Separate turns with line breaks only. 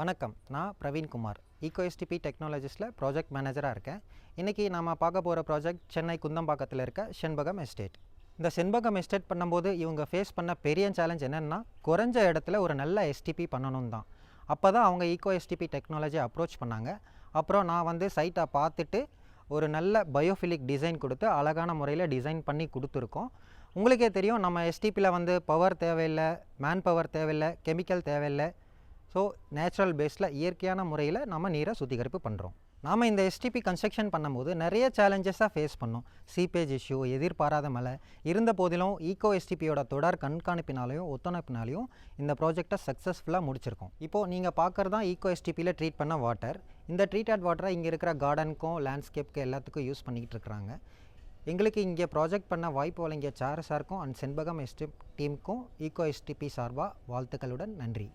வணக்கம், நான் பிரவீன்குமார். ஈகோஎஸ்டிபி டெக்னாலஜிஸில் ப்ராஜெக்ட் மேனேஜராக இருக்கேன். இன்றைக்கி நாம் பார்க்க போகிற ப்ராஜெக்ட் சென்னை குந்தம்பாக்கத்தில் இருக்க செண்பகம் எஸ்டேட். இந்த செண்பகம் எஸ்டேட் பண்ணும்போது இவங்க ஃபேஸ் பண்ண பெரிய சேலஞ்ச் என்னென்னா, குறைஞ்ச இடத்துல ஒரு நல்ல எஸ்டிபி பண்ணணும் தான். அப்போ தான் அவங்க ஈகோஎஸ்டிபி டெக்னாலஜி அப்ரோச் பண்ணாங்க. அப்புறம் நான் சைட்டை பார்த்துட்டு ஒரு நல்ல பயோஃபிலிக் டிசைன் கொடுத்து அழகான முறையில் டிசைன் பண்ணி கொடுத்துருக்கோம். உங்களுக்கே தெரியும், நம்ம எஸ்டிபியில் பவர் தேவையில்லை, மேன் பவர் தேவையில்லை, கெமிக்கல் தேவையில்லை. ஸோ நேச்சுரல் பேஸில் இயற்கையான முறையில் நம்ம நீரை சுத்திகரிப்பு பண்ணுறோம். நாம் இந்த எஸ்டிபி கன்ஸ்ட்ரக்ஷன் பண்ணும்போது நிறைய சேலஞ்சஸாக ஃபேஸ் பண்ணோம். சீப்பேஜ் இஷ்யூ, எதிர்பாராத மழை இருந்த போதிலும் ஈகோ எஸ்டிபியோட தொடர் கண்காணிப்பினாலையும் ஒத்துழைப்பினாலையும் இந்த ப்ராஜெக்டை சக்ஸஸ்ஃபுல்லாக முடிச்சிருக்கோம். இப்போது நீங்கள் பார்க்குறது தான் ஈகோ எஸ்டிபியில் ட்ரீட் பண்ண வாட்டர். இந்த ட்ரீட்டட் வாட்டரை இங்கே இருக்கிற கார்டனுக்கும் லேண்ட்ஸ்கேப்புக்கும் எல்லாத்துக்கும் யூஸ் பண்ணிக்கிட்டு இருக்கிறாங்க. எங்களுக்கு இங்கே ப்ராஜெக்ட் பண்ண வாய்ப்பு வழங்கிய சார் சாருக்கும் அண்ட் செண்பகம் எஸ்டேட் டீமுக்கும் ஈகோ எஸ்டிபி சார்பாக வாழ்த்துக்களுடன் நன்றி.